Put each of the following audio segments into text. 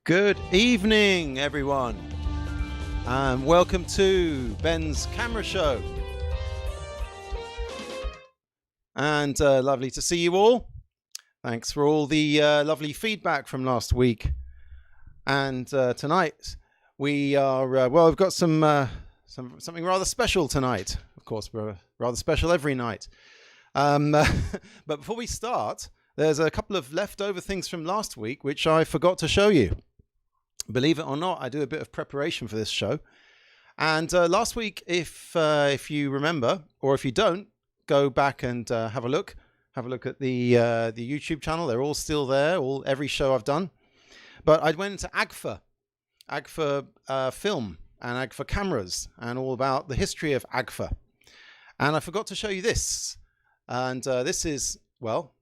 Good evening, everyone, and welcome to Ben's Camera Show. And lovely to see you all. Thanks for all the lovely feedback from last week. And tonight we are we've got something rather special tonight. Of course, we're rather special every night. But before we start, there's a couple of leftover things from last week which I forgot to show you. Believe it or not, I do a bit of preparation for this show. And last week, if you remember, or if you don't, go back and have a look. Have a look at the YouTube channel. They're all still there, every show I've done. But I went into AGFA film and AGFA cameras and all about the history of AGFA. And I forgot to show you this. And this is, well,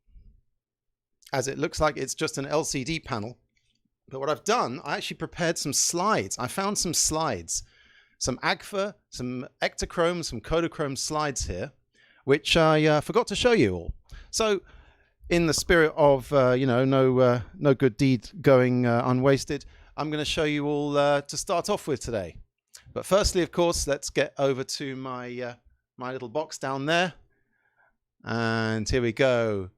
as it looks like it's just an LCD panel. But what I've done, I actually prepared some slides. I found some slides, some AGFA, some Ektachrome, some Kodachrome slides here, which I forgot to show you all. So in the spirit of, no good deed going unwasted, I'm going to show you all to start off with today. But firstly, of course, let's get over to my, my little box down there. And here we go.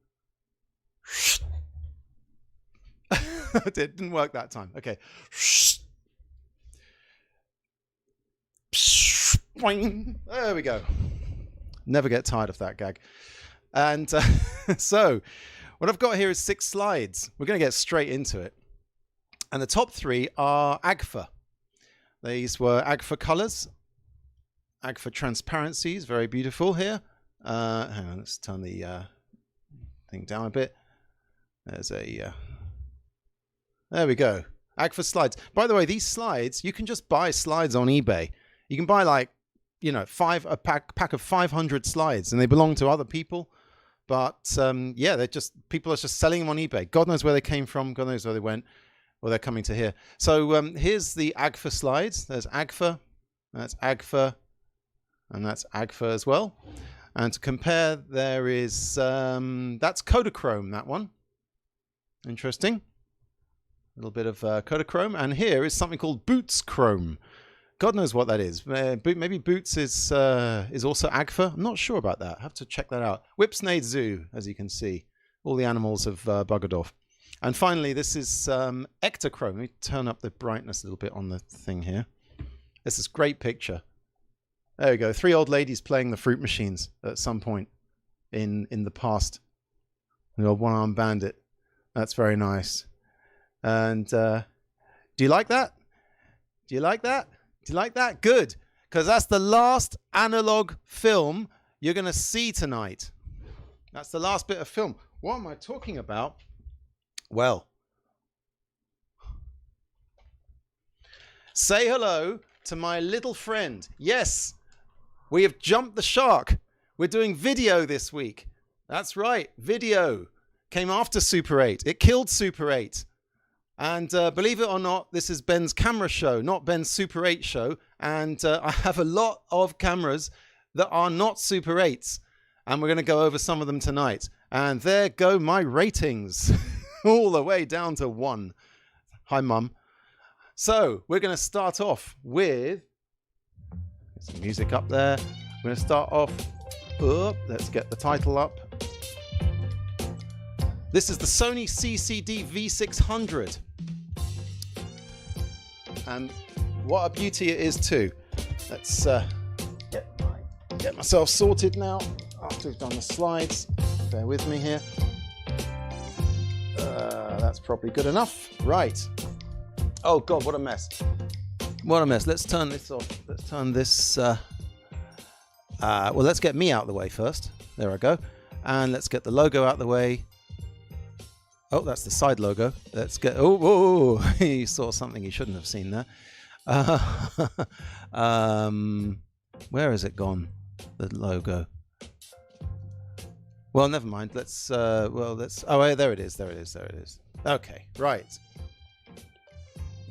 It didn't work that time. Okay. There we go. Never get tired of that gag. And so what I've got here is 6 slides. We're going to get straight into it. And the top 3 are AGFA. These were AGFA colors, AGFA transparencies, very beautiful here. Hang on, let's turn the thing down a bit. There's a... There we go. AGFA slides. By the way, these slides, you can just buy slides on eBay. You can buy like, a pack of 500 slides, and they belong to other people. But yeah, people are just selling them on eBay. God knows where they came from. God knows where they went. Well, they're coming to here. So here's the AGFA slides. There's AGFA, that's AGFA, and that's AGFA as well. And to compare, there is that's Kodachrome. That one. Interesting. A little bit of Kodachrome, and here is something called Boots Chrome. God knows what that is. Maybe Boots is also AGFA. I'm not sure about that. I have to check that out. Whipsnade Zoo, as you can see. All the animals have buggered off. And finally, this is Ektachrome. Let me turn up the brightness a little bit on the thing here. This is a great picture. There we go. 3 old ladies playing the fruit machines at some point in the past. The old one-armed bandit. That's very nice. And do you like that? Do you like that? Do you like that? Good, because that's the last analog film you're going to see tonight. That's the last bit of film. What am I talking about? Well, say hello to my little friend. Yes, we have jumped the shark. We're doing video this week. That's right, video. Came after Super 8. It killed Super 8. And believe it or not, this is Ben's camera show, not Ben's Super 8 show. And I have a lot of cameras that are not Super 8s. And we're going to go over some of them tonight. And there go my ratings, all the way down to 1. Hi, Mum. So we're going to start off with some music up there. We're going to start off. Let's get the title up. This is the Sony CCD V600. And what a beauty it is too. Let's get myself sorted now after we've done the slides. Bear with me here. That's probably good enough. Right. Oh God, what a mess. What a mess. Let's turn this off. Let's turn this... well, let's get me out of the way first. There I go. And let's get the logo out of the way. Oh, that's the side logo. Let's get... Oh, he saw something he shouldn't have seen there. Where has it gone? The logo. Well, never mind. Let's... Oh, there it is. There it is. There it is. Okay, right.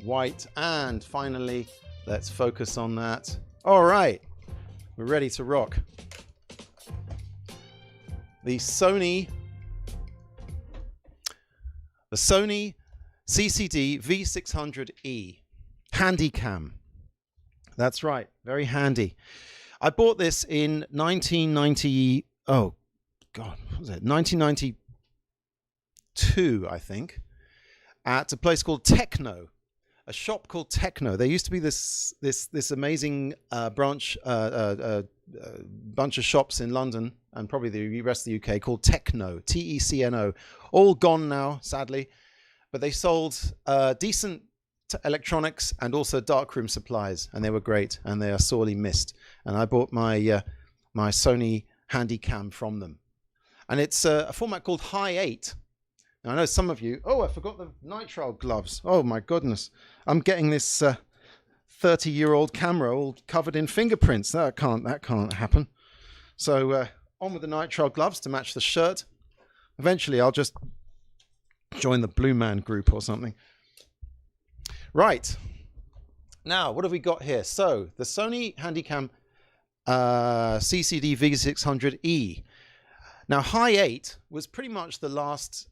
White. And finally, let's focus on that. All right. We're ready to rock. The Sony CCD V600E Handycam. That's right, very handy. I bought this in 1990. Oh God, what was it? 1992, I think, at a place called Techno, a shop called Techno. There used to be this amazing bunch of shops in London and probably the rest of the UK called Techno, T-E-C-N-O. All gone now, sadly, but they sold decent electronics and also darkroom supplies, and they were great, and they are sorely missed. And I bought my my Sony Handycam from them, and it's a format called Hi8. Now, I know some of you, oh, I forgot the nitrile gloves. Oh my goodness, I'm getting this 30-year-old camera all covered in fingerprints. That can't happen. So on with the nitrile gloves to match the shirt. Eventually I'll just join the Blue Man group or something. Right, now what have we got here? So the Sony Handycam CCD V600E. Now Hi8 was pretty much the last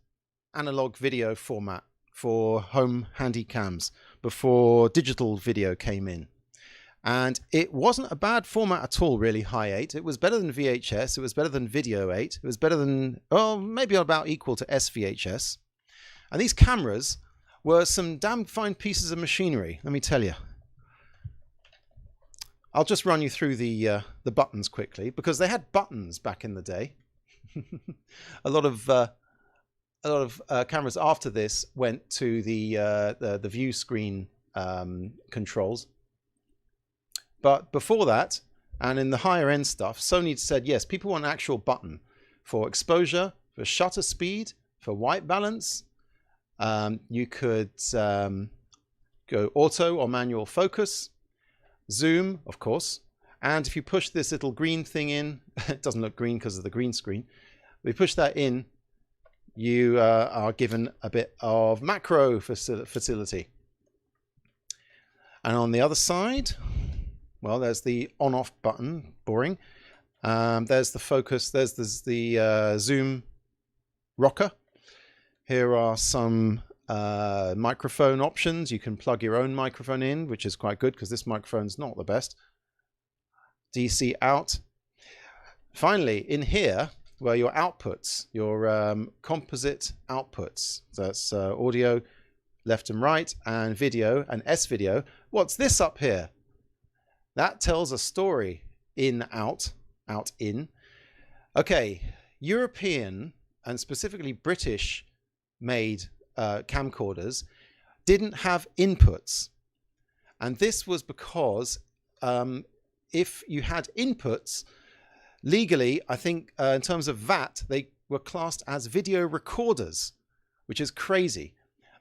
analog video format for home handycams before digital video came in, and it wasn't a bad format at all, really. Hi8, it was better than VHS, it was better than Video 8, it was better than, oh, maybe about equal to SVHS. And these cameras were some damn fine pieces of machinery, let me tell you. I'll just run you through the buttons quickly, because they had buttons back in the day. A lot of cameras after this went to the view screen controls. But before that, and in the higher end stuff, Sony said, yes, people want an actual button for exposure, for shutter speed, for white balance. You could go auto or manual focus, zoom, of course. And if you push this little green thing in, it doesn't look green because of the green screen. If you push that in, you are given a bit of macro facility. And on the other side, well, there's the on-off button, boring. There's the focus, there's the zoom rocker. Here are some microphone options. You can plug your own microphone in, which is quite good because this microphone's not the best. DC out. Finally, in here, well, your outputs, your composite outputs. So that's audio, left and right, and video, and S-video. What's this up here? That tells a story. In, out, out, in. Okay, European and specifically British made camcorders didn't have inputs. And this was because if you had inputs, legally, I think in terms of VAT, they were classed as video recorders, which is crazy.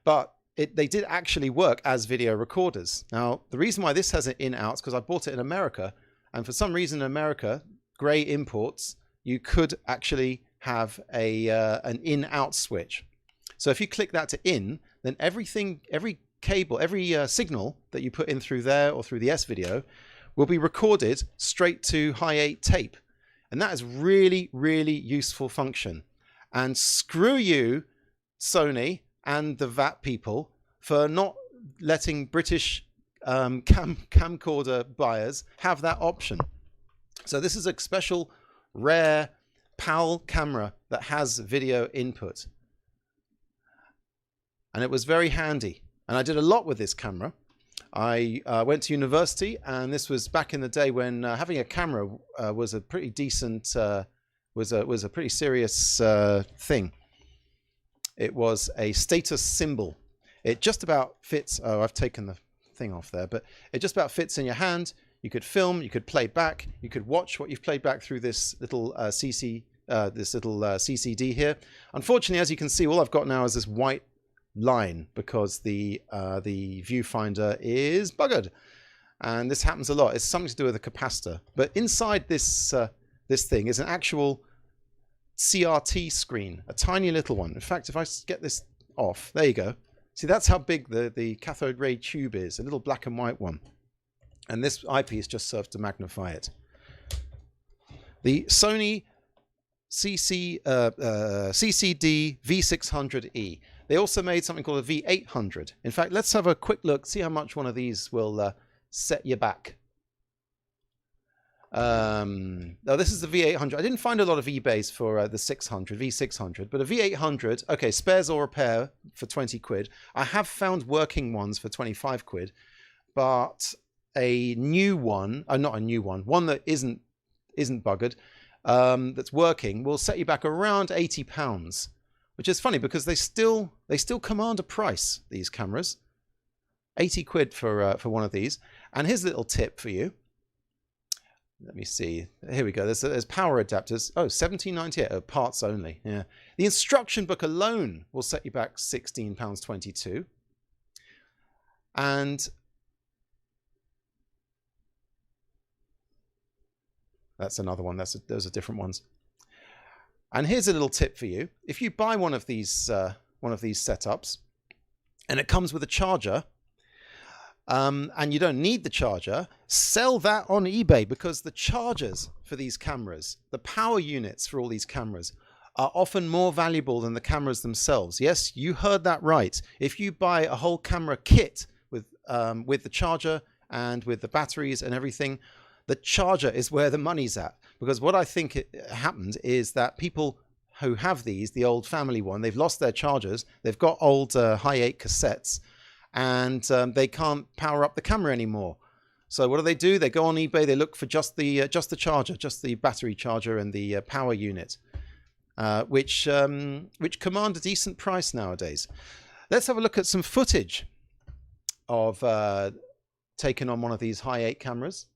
But they did actually work as video recorders. Now, the reason why this has an in-out is because I bought it in America. And for some reason in America, grey imports, you could actually have an in-out switch. So if you click that to in, then every cable, every signal that you put in through there or through the S-video will be recorded straight to Hi8 tape. And that is really, really useful function. And screw you, Sony and the VAT people, for not letting British camcorder buyers have that option. So this is a special, rare PAL camera that has video input. And it was very handy. And I did a lot with this camera. I went to university, and this was back in the day when having a camera was a pretty decent, was a pretty serious thing. It was a status symbol. It just about fits. Oh, I've taken the thing off there, but it just about fits in your hand. You could film, you could play back, you could watch what you've played back through this little CCD here. Unfortunately, as you can see, all I've got now is this white line because the viewfinder is buggered, and this happens a lot. It's something to do with the capacitor. But inside this this thing is an actual CRT screen, a tiny little one. In fact, if I get this off, there you go. See, that's how big the cathode ray tube is, a little black and white one. And this eyepiece just serves to magnify it. The Sony CCD V600E. They also made something called a V800. In fact, let's have a quick look, see how much one of these will set you back. Now this is the V800. I didn't find a lot of eBays for the V600, but a V800, okay, spares or repair for 20 quid. I have found working ones for 25 quid, but a new one, not a new one, one that isn't buggered, that's working, will set you back around £80, which is funny because they still command a price, these cameras. 80 quid for one of these. And here's a little tip for you. Let me see. Here we go. There's power adapters. Oh, £17.98. Oh, parts only. Yeah. The instruction book alone will set you back £16.22. And that's another one. Those are different ones. And here's a little tip for you. If you buy one of these setups, and it comes with a charger, and you don't need the charger, sell that on eBay, because the chargers for these cameras, the power units for all these cameras, are often more valuable than the cameras themselves. Yes, you heard that right. If you buy a whole camera kit with the charger and with the batteries and everything, the charger is where the money's at. Because what I think happened is that people who have these, the old family one, they've lost their chargers, they've got old Hi8 cassettes, and they can't power up the camera anymore. So what do? They go on eBay, they look for just the charger, just the battery charger and the power unit, which command a decent price nowadays. Let's have a look at some footage of taken on one of these Hi8 cameras.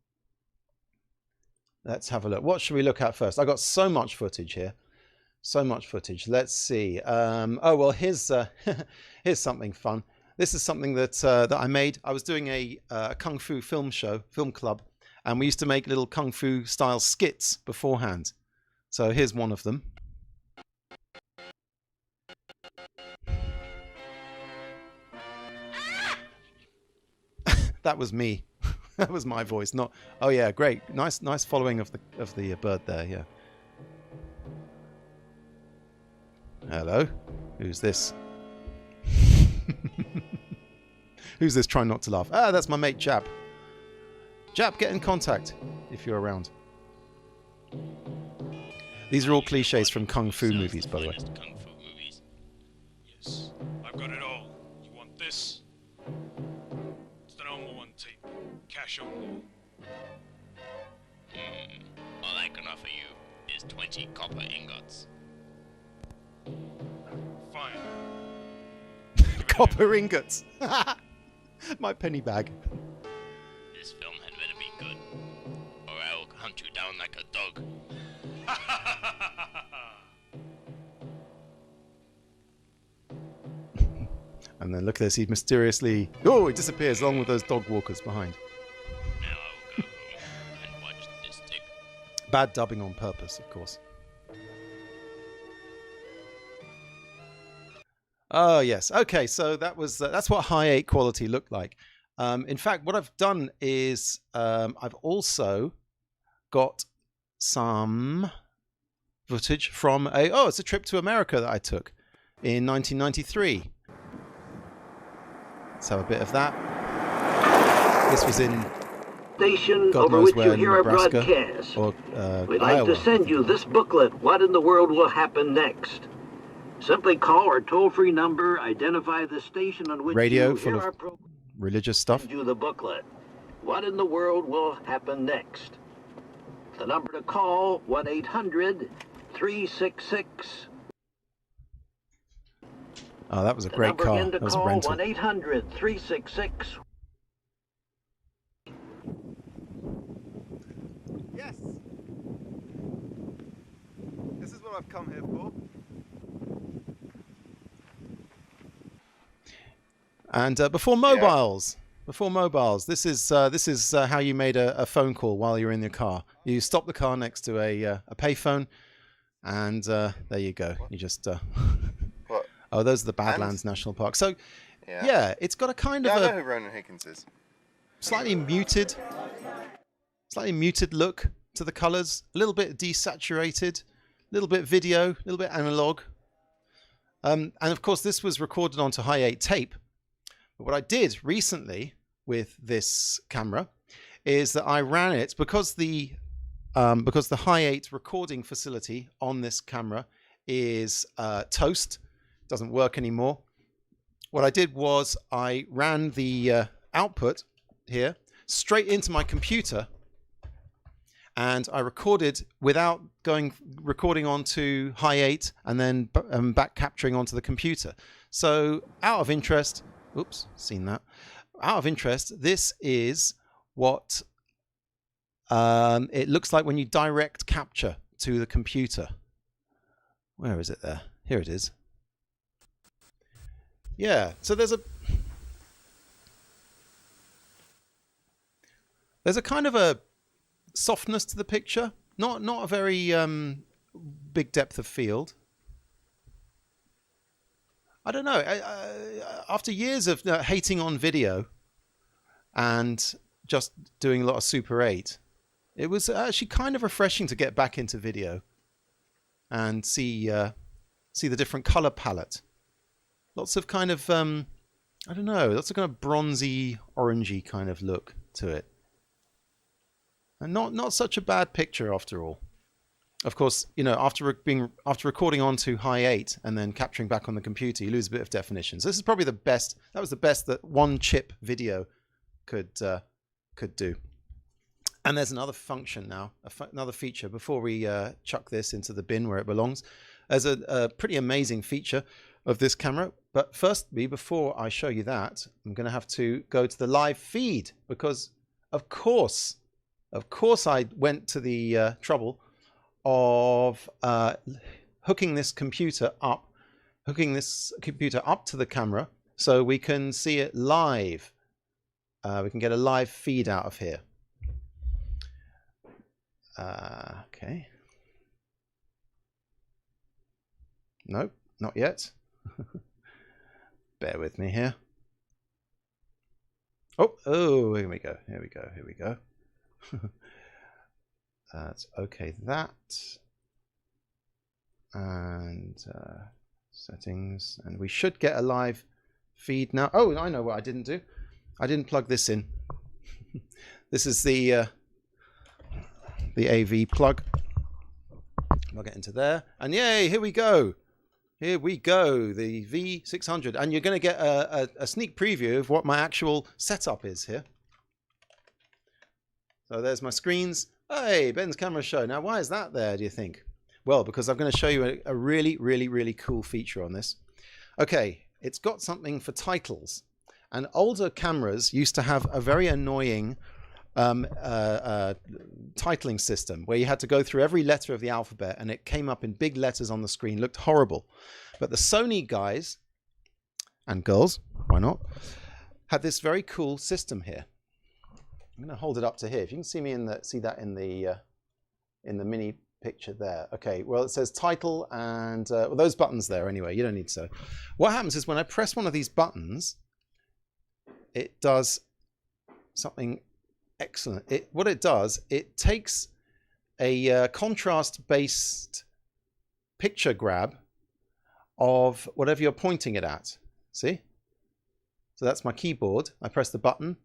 Let's have a look. What should we look at first? I got so much footage here. So much footage. Let's see. Oh, well, here's here's something fun. This is something that I made. I was doing a Kung Fu film club, and we used to make little Kung Fu style skits beforehand. So here's one of them. That was me. That was my voice. Not. Oh yeah, great. Nice following of the bird there. Yeah. Hello. Who's this? Who's this trying not to laugh? Ah, that's my mate Jap. Jap, get in contact if you're around. These are all cliches from Kung Fu movies, by the way. Kung Fu movies. Yes, I've got it all. You want this? It's the normal one, tape. Cash only. All I can offer you is 20 copper ingots. Fine. Copper ingots. My penny bag. This film had better be good, or I will hunt you down like a dog. And then look at this, he mysteriously... Oh, he disappears along with those dog walkers behind. Now I will go home and watch this tape. Bad dubbing on purpose, of course. Oh, yes. Okay, so that's what Hi8 quality looked like. In fact, what I've done is I've also got some footage from it's a trip to America that I took in 1993. Let's have a bit of that. This was in station God over knows which where, you hear our Nebraska, broadcast. or We'd like Iowa. to send you this booklet, What in the World Will Happen Next? Simply call our toll-free number, identify the station on which Radio you full hear of our program, religious stuff. send you the booklet. What in the world will happen next? The number to call, 1-800-366. Oh, that was a The great number car. again to That was a call, rental. 1-800-366. Yes. This is what I've come here for. And before mobiles, this is how you made a phone call while you're in your car. You stop the car next to a payphone, and there you go. You just What? oh, those are the Badlands National Park. So Yeah. it's got a kind of I know a who Ronan Higgins is. slightly muted look to the colors, a little bit desaturated, a little bit video, a little bit analog. And of course, this was recorded onto Hi8 tape. But what I did recently with this camera is that I ran it because the Hi8 recording facility on this camera is toast, doesn't work anymore. What I did was I ran the output here straight into my computer, and I recorded without recording onto Hi8 and then back capturing onto the computer. So out of interest, oops, seen that. Out of interest, this is what it looks like when you direct capture to the computer. Where is it there? Here it is. Yeah, so there's a kind of a softness to the picture, not a very big depth of field. I don't know. After years of hating on video and just doing a lot of Super 8, it was actually kind of refreshing to get back into video and see the different color palette. Lots of kind of I don't know, lots of kind of bronzy, orangey kind of look to it. And not such a bad picture after all. Of course, you know, after recording onto Hi8 and then capturing back on the computer, you lose a bit of definition. So this is probably the best. That was the best that one chip video could do. And there's another function now, another feature. Before we chuck this into the bin where it belongs, there's a pretty amazing feature of this camera. But firstly, before I show you that, I'm going to have to go to the live feed because, of course, I went to the trouble of hooking this computer up to the camera so we can see it live. We can get a live feed out of here. Okay. Nope, not yet. Bear with me here. Oh, here we go. That's okay. That and settings, and we should get a live feed now. Oh, I know what I didn't do. I didn't plug this in. This is the AV plug. Plug it into there, and yay! Here we go. Here we go. The V600, and you're going to get a sneak preview of what my actual setup is here. So there's my screens. Hey, Ben's Camera Show. Now, why is that there, do you think? Well, because I'm going to show you a really, really, really cool feature on this. Okay, it's got something for titles. And older cameras used to have a very annoying titling system where you had to go through every letter of the alphabet and it came up in big letters on the screen. Looked horrible. But the Sony guys and girls, why not, had this very cool system here. I'm going to hold it up to here. If you can see me see that in the mini picture there. Okay, well, it says title and well, those buttons there anyway. You don't need to. What happens is when I press one of these buttons, it does something excellent. What it does, it takes a contrast-based picture grab of whatever you're pointing it at. See? So that's my keyboard. I press the button.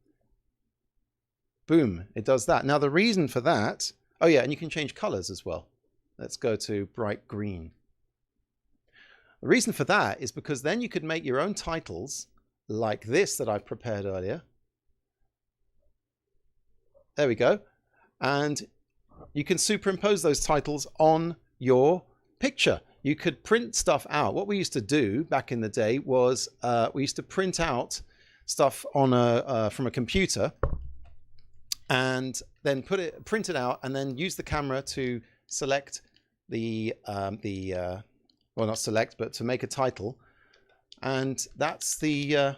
Boom, it does that. Now the reason for that, oh yeah, and you can change colors as well. Let's go to bright green. The reason for that is because then you could make your own titles like this that I've prepared earlier. There we go. And you can superimpose those titles on your picture. You could print stuff out. What we used to do back in the day was we used to print out stuff on from a computer and then print it out and then use the camera to select well, not select, but to make a title. And that's the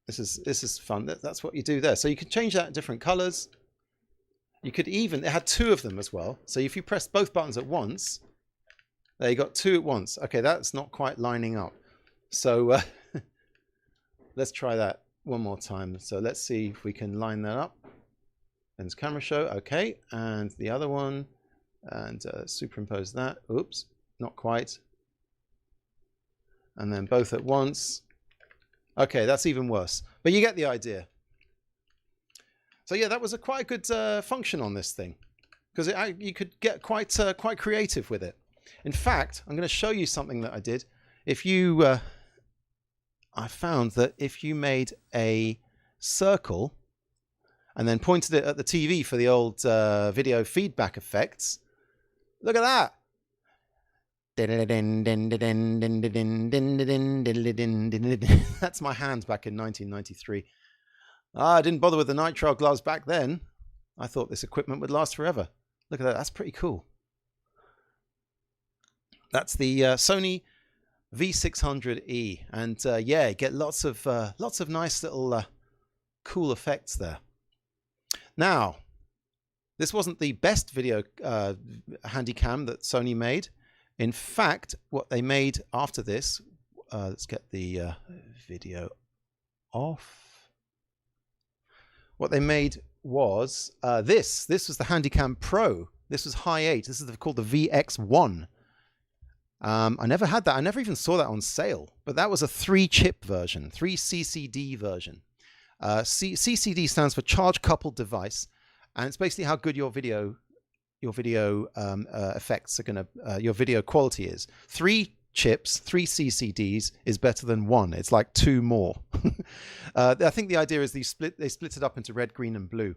this is fun. That's what you do there. So you can change that in different colors. You could even, it had two of them as well. So if you press both buttons at once, there you got two at once. Okay, that's not quite lining up. So let's try that one more time. So let's see if we can line that up. Ben's Camera Show. Okay, and the other one, and superimpose that. Oops, not quite. and then both at once. Okay, that's even worse, but you get the idea. So yeah, that was quite a good function on this thing, because you could get quite creative with it. In fact, I'm going to show you something that I did. If you, I found that if you made a circle and then pointed it at the TV for the old video feedback effects, look at that. That's my hand back in 1993. I didn't bother with the nitrile gloves back then. I thought this equipment would last forever. Look at that. That's pretty cool. That's the Sony V600E, and yeah, you get lots of nice little cool effects there. Now, this wasn't the best video Handycam that Sony made. In fact, what they made after this, let's get the video off. What they made was this. This was the Handycam Pro. This was Hi8. This is called the VX1. I never had that. I never even saw that on sale. But that was a 3-chip version, 3 CCD version. CCD stands for Charge Coupled Device, and it's basically how good your video effects are going to, your video quality is. 3 chips, 3 CCDs is better than 1. It's like 2 more. I think the idea is they split it up into red, green, and blue,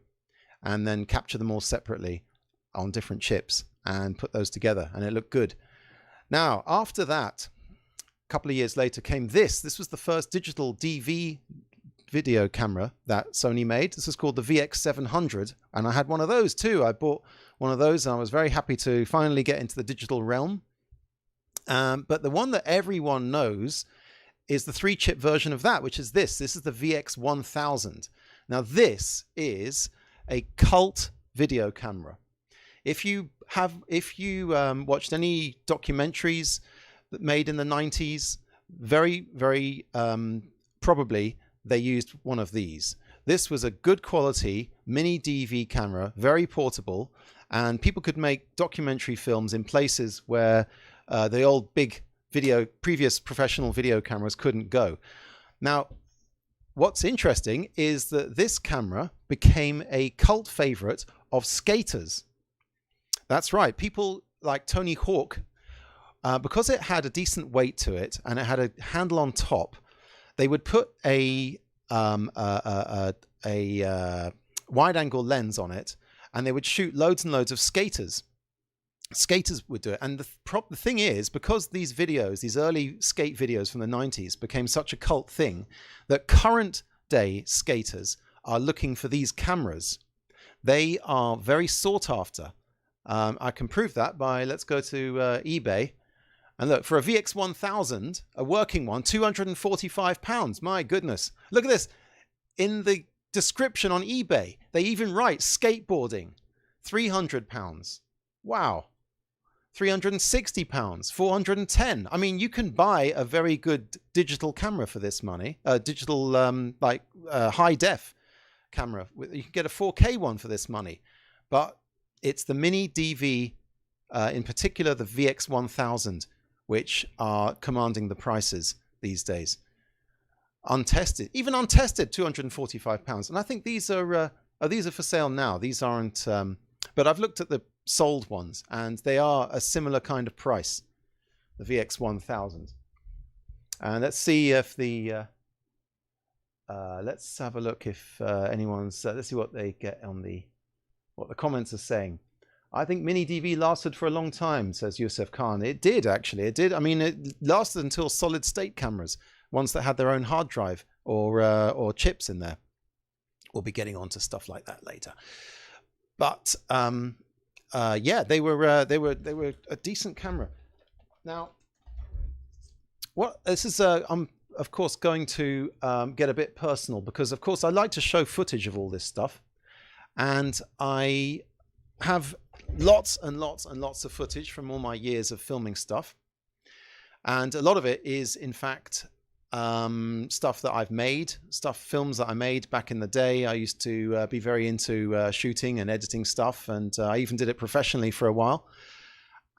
and then capture them all separately on different chips and put those together, and it looked good. Now, after that, a couple of years later came this. This was the first digital DV video camera that Sony made. This is called the VX700, and I had one of those too. I bought one of those, and I was very happy to finally get into the digital realm. But the one that everyone knows is the 3-chip version of that, which is this. This is the VX1000. Now, this is a cult video camera. If you watched any documentaries that made in the 90s, very probably they used one of these. This was a good quality mini DV camera, very portable, and people could make documentary films in places where the old big previous professional video cameras couldn't go. Now, what's interesting is that this camera became a cult favorite of skaters. That's right. People like Tony Hawk, because it had a decent weight to it and it had a handle on top, they would put a wide-angle lens on it, and they would shoot loads and loads of skaters. Skaters would do it. And the thing is, because these videos, these early skate videos from the 90s became such a cult thing, that current day skaters are looking for these cameras. They are very sought after. I can prove that by, let's go to eBay. And look, for a VX1000, a working one, £245. My goodness. Look at this. In the description on eBay, they even write skateboarding, £300. Wow. £360, £410. I mean, you can buy a very good digital camera for this money. Digital, high def camera. You can get a 4K one for this money. But it's the mini DV, in particular the VX1000, which are commanding the prices these days. Untested, even untested, £245. And I think these are for sale now. These aren't, but I've looked at the sold ones, and they are a similar kind of price, the VX1000. And let's see if the, let's have a look if anyone's, let's see what they get on what the comments are saying. I think mini DV lasted for a long time, says Yusuf Khan. It did, actually. It did. I mean, it lasted until solid state cameras, ones that had their own hard drive or chips in there. We'll be getting onto stuff like that later. But yeah, they were a decent camera. Now, what this is, I'm of course going to get a bit personal, because of course I like to show footage of all this stuff, and I have lots and lots and lots of footage from all my years of filming stuff, and a lot of it is in fact stuff that I've made, films that I made back in the day. I used to be very into shooting and editing stuff, and I even did it professionally for a while.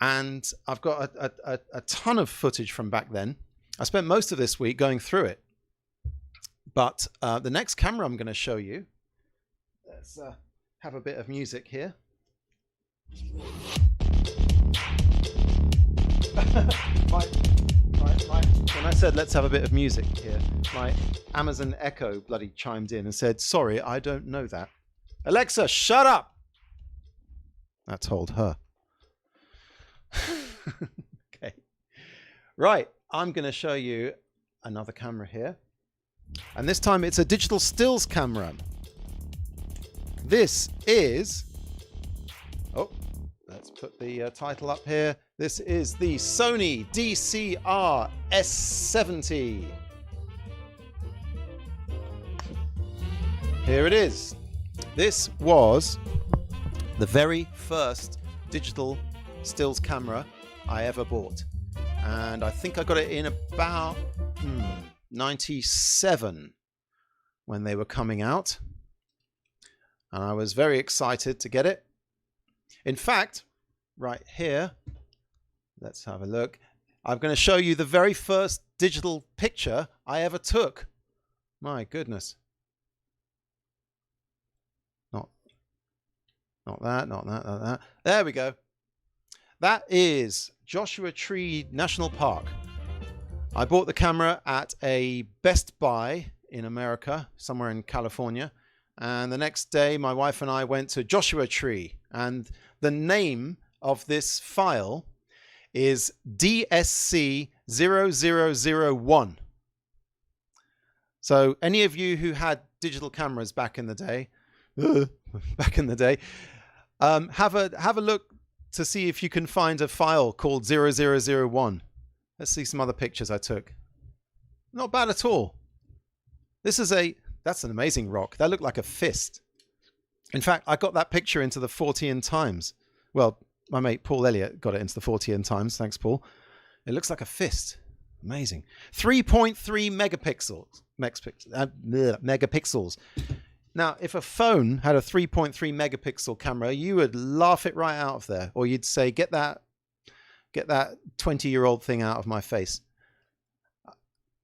And I've got a ton of footage from back then, I spent most of this week going through it. But the next camera I'm going to show you, let's have a bit of music here. When I said let's have a bit of music here, my Amazon Echo bloody chimed in and said, sorry, I don't know that. Alexa, shut up! I told her. Okay. Right, I'm going to show you another camera here. And this time it's a digital stills camera. This is... Oh, let's put the title up here. This is the Sony DCR-S70. Here it is. This was the very first digital stills camera I ever bought. And I think I got it in about 97 when they were coming out. And I was very excited to get it. In fact, right here, let's have a look. I'm going to show you the very first digital picture I ever took. My goodness. Not that, not that, not that. There we go. That is Joshua Tree National Park. I bought the camera at a Best Buy in America, somewhere in California. And the next day, my wife and I went to Joshua Tree. And the name of this file is DSC0001. So any of you who had digital cameras back in the day, have a look to see if you can find a file called 0001. Let's see some other pictures I took. Not bad at all. That's an amazing rock. That looked like a fist. In fact, I got that picture into the 40 Times. Well, my mate Paul Elliott got it into the 40 Times. Thanks, Paul. It looks like a fist. Amazing. 3.3 megapixels. Now, if a phone had a 3.3 megapixel camera, you would laugh it right out of there. Or you'd say, get that 20-year-old thing out of my face.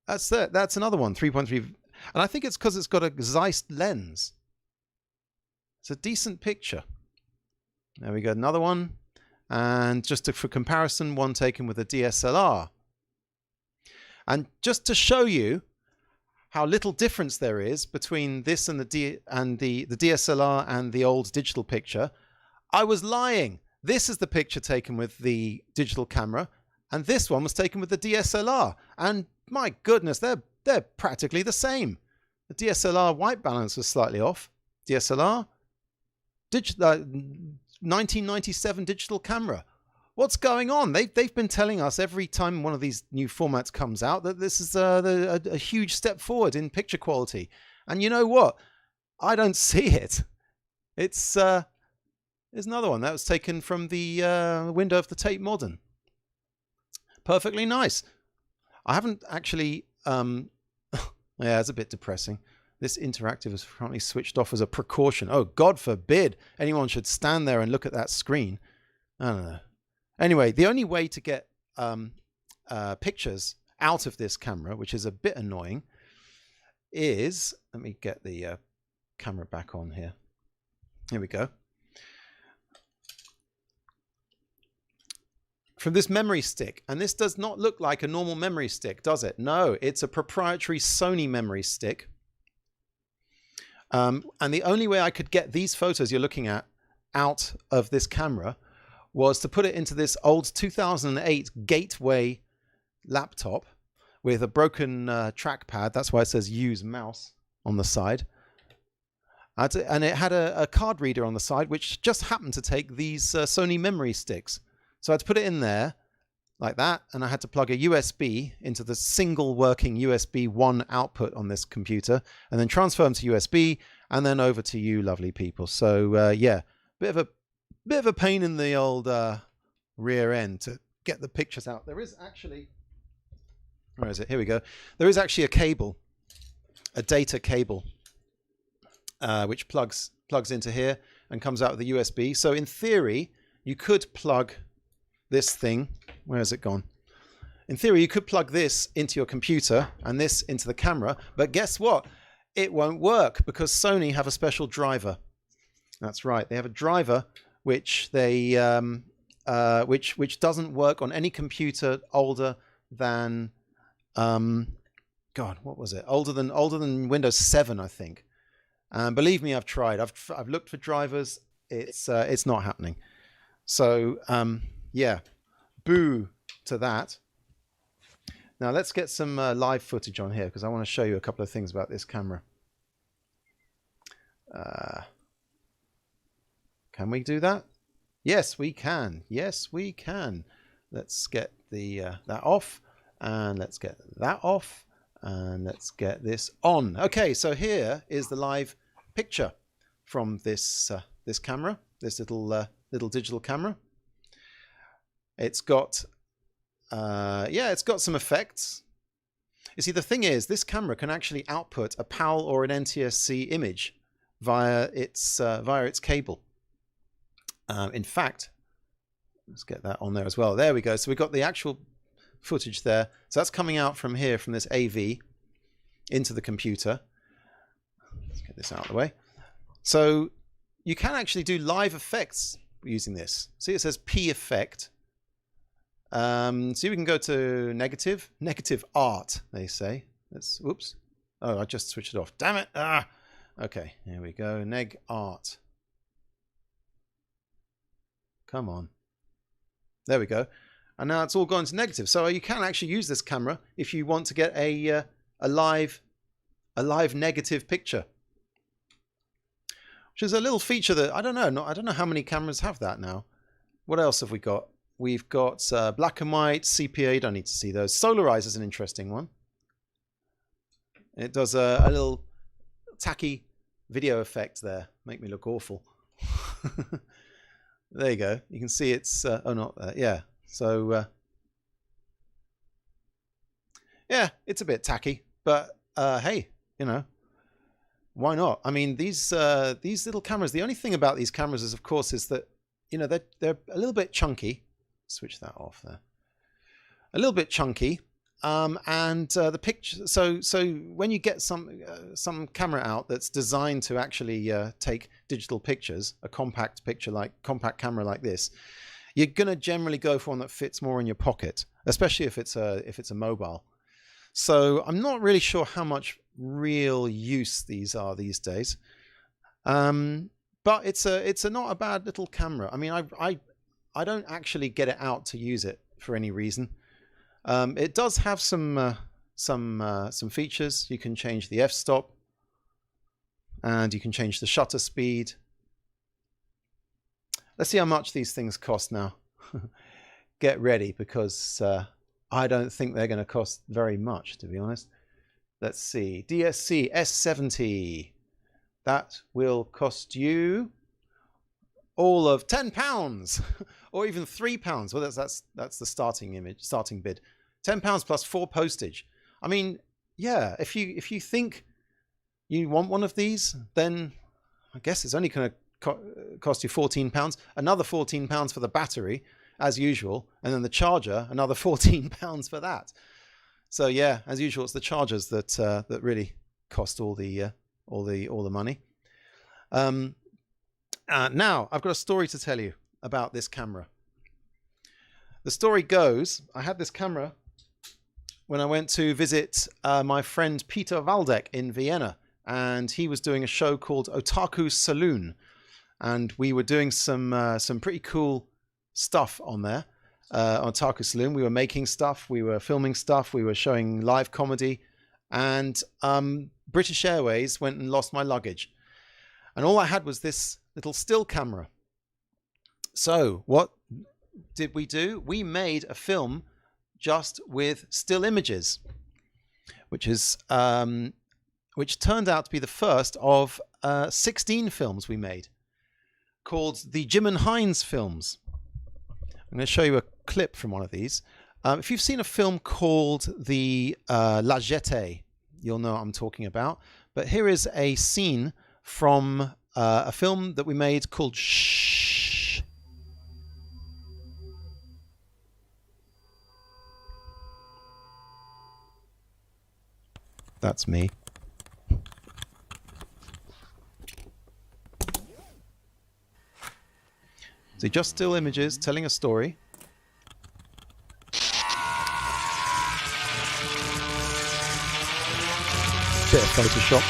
That's another one, 3.3. And I think it's because it's got a Zeiss lens. It's a decent picture. There we go, another one. And just for comparison, one taken with a DSLR. And just to show you how little difference there is between this and the DSLR and the old digital picture, I was lying. This is the picture taken with the digital camera, and this one was taken with the DSLR. And my goodness, they're practically the same. The DSLR white balance was slightly off. DSLR, 1997 digital camera. What's going on? They've been telling us every time one of these new formats comes out that this is a huge step forward in picture quality. And you know what? I don't see it. There's another one that was taken from the window of the Tate Modern. Perfectly nice. I haven't actually... yeah, it's a bit depressing. This interactive is currently switched off as a precaution. Oh, God forbid anyone should stand there and look at that screen. I don't know. Anyway, the only way to get pictures out of this camera, which is a bit annoying, is... Let me get the camera back on here. Here we go. From this memory stick. And this does not look like a normal memory stick, does it? No, it's a proprietary Sony memory stick. And the only way I could get these photos you're looking at out of this camera was to put it into this old 2008 Gateway laptop with a broken trackpad. That's why it says use mouse on the side. And it had a card reader on the side, which just happened to take these Sony memory sticks. So I had to put it in there like that, and I had to plug a USB into the single working USB 1 output on this computer, and then transfer them to USB, and then over to you lovely people. So yeah, bit of a pain in the old rear end to get the pictures out. There is actually, where is it? Here we go. There is actually a cable, a data cable, which plugs into here and comes out with the USB. So in theory, you could plug this thing, where has it gone? in theory, you could plug this into your computer and this into the camera, but guess what? It won't work because Sony have a special driver. That's right. They have a driver which they which doesn't work on any computer older than God, what was it? Older than Windows 7, I think. And believe me, I've tried. I've looked for drivers. It's not happening. So yeah, boo to that. Now let's get some live footage on here because I want to show you a couple of things about this camera. Can we do that? Yes, we can. Yes, we can. Let's get the that off, and let's get that off, and let's get this on. Okay, so here is the live picture from this this camera, this little digital camera. It's got yeah, it's got some effects. You see, the thing is, this camera can actually output a PAL or an NTSC image via its cable. In fact, let's get that on there as well. There we go. So we've got the actual footage there. So that's coming out from here, from this AV into the computer. Let's get this out of the way. So you can actually do live effects using this. See, it says P effect. So we can go to negative art, they say. Let's, whoops. Oh, I just switched it off. Damn it. Ah. Okay, here we go. Neg art. Come on. There we go. And now it's all gone to negative. So you can actually use this camera if you want to get a live negative picture, which is a little feature that I don't know how many cameras have that now. What else have we got? We've got black and white, CPA. Don't need to see those. Solarize is an interesting one. It does a little tacky video effect there. Make me look awful. There you go. You can see it's oh, not there. Yeah. So yeah, it's a bit tacky, but hey, you know, why not? I mean, these little cameras. The only thing about these cameras is, of course, is that, you know, they're a little bit chunky. Switch that off there. A little bit chunky, and the picture. So when you get some camera out that's designed to actually take digital pictures, a compact camera like this, you're gonna generally go for one that fits more in your pocket, especially if it's a mobile. So I'm not really sure how much real use these are these days, but it's not a bad little camera. I mean, I don't actually get it out to use it for any reason. It does have some features. You can change the f-stop, and you can change the shutter speed. Let's see how much these things cost now. Get ready, because I don't think they're going to cost very much, to be honest. Let's see. DCR-S70. That will cost you all of £10 or even £3. Well, that's the starting bid. £10 plus 4 postage. I mean, yeah, if you think you want one of these, then I guess it's only going to cost you £14. Another £14 for the battery, as usual, and then the charger, another £14 for that. So yeah, as usual, it's the chargers that really cost all the money. Now, I've got a story to tell you about this camera. The story goes, I had this camera when I went to visit my friend Peter Waldeck in Vienna, and he was doing a show called Otaku Saloon, and we were doing some pretty cool stuff on there. On Otaku Saloon, we were making stuff, we were filming stuff, we were showing live comedy, and British Airways went and lost my luggage. And all I had was this little still camera. So what did we do? We made a film just with still images, which turned out to be the first of 16 films we made, called the Jim and Hines films. I'm going to show you a clip from one of these. If you've seen a film called the La Jetée, you'll know what I'm talking about. But here is a scene from a film that we made called Shh. That's me. So just still images telling a story. Bit of Photoshop.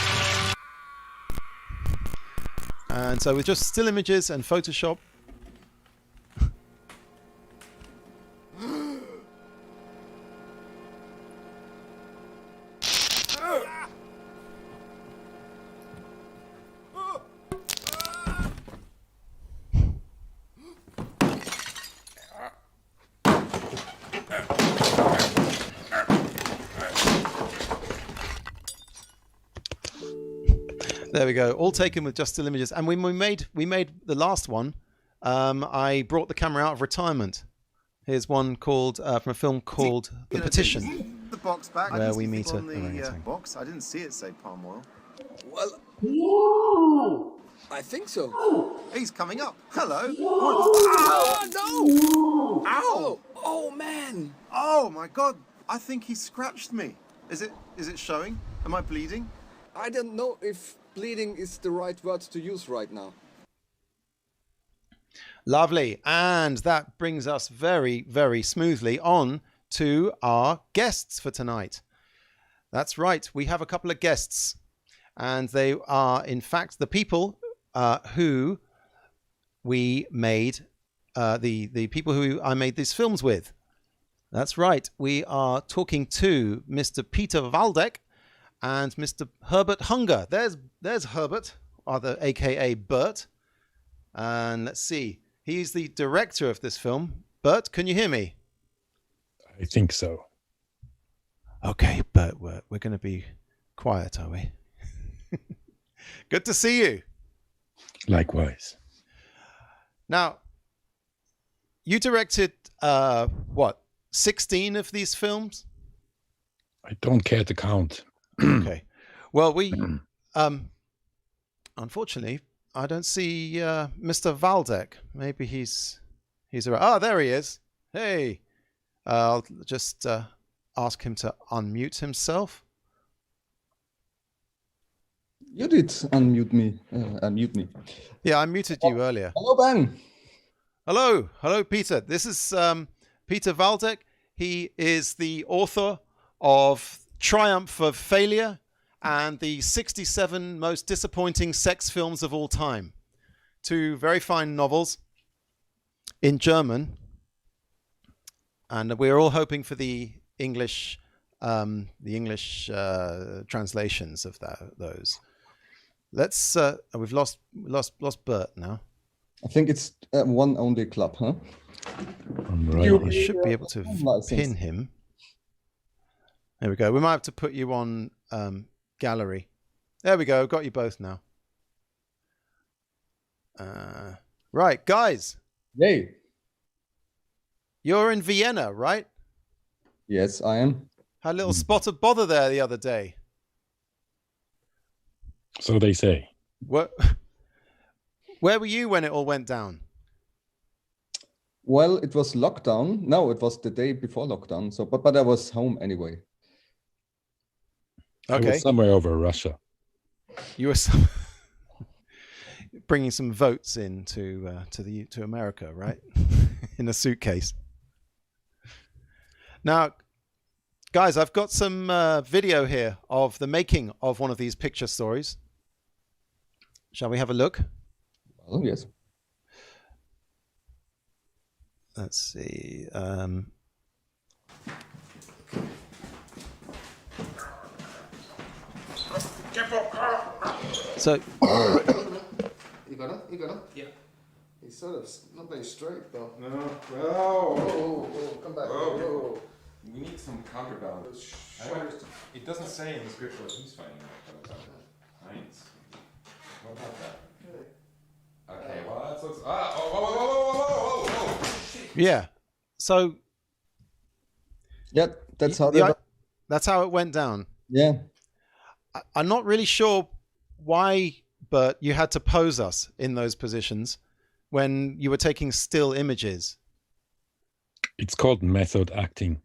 And so with just still images and Photoshop. There we go. All taken with just still images. And when we made the last one, I brought the camera out of retirement. Here's one called from a film called The Petition. The box back. Where we meet on a the orangutan. box. I didn't see it say palm oil. Well, I think so. He's coming up. Hello. Oh, no! Ow! Oh, man! Oh my God! I think he scratched me. Is it showing? Am I bleeding? I don't know if bleeding is the right word to use right now. Lovely. And that brings us very, very smoothly on to our guests for tonight. That's right. We have a couple of guests. And they are, in fact, the people who we made, the people who I made these films with. That's right. We are talking to Mr. Peter Waldeck and Mr. Herbert Hunger. There's Herbert, aka Bert. And let's see. He's the director of this film. Bert, can you hear me? I think so. Okay, Bert, we're going to be quiet, are we? Good to see you. Likewise. Now, you directed, 16 of these films? I don't care to count. Okay. Well, we, unfortunately, I don't see Mr. Waldeck. Maybe he's around. Oh, there he is. Hey. I'll just ask him to unmute himself. You did unmute me. Yeah, I muted you earlier. Hello, Ben. Hello, Peter. This is Peter Waldeck. He is the author of Triumph of Failure and the 67 most disappointing sex films of all time. Two very fine novels in German. And we're all hoping for the English translations of those. Let's. We've lost Bert now. I think it's one only club, huh? Right. You should be able to pin him. There we go. We might have to put you on gallery. There we go. Got you both now. Right, guys. Yay. You're in Vienna, right? Yes, I am. Had a little spot of bother there the other day. So they say. Where were you when it all went down? Well, it was lockdown. No, it was the day before lockdown. So, but I was home anyway. I Okay. was somewhere over Russia. You were bringing some votes in to America, right? In a suitcase. Now, guys, I've got some video here of the making of one of these picture stories. Shall we have a look? Oh, yes. Let's see. So, You got it? Yeah. He's sort of not very straight, though. No. Oh, come back. Whoa. Whoa. We need some counterbalance. It doesn't say in the script what he's fighting about. Hines. What about that? Okay, well, that looks. Whoa. yeah. So, Yeah, that's how that's how it went down. Yeah. I'm not really sure why, but you had to pose us in those positions when you were taking still images. It's called method acting.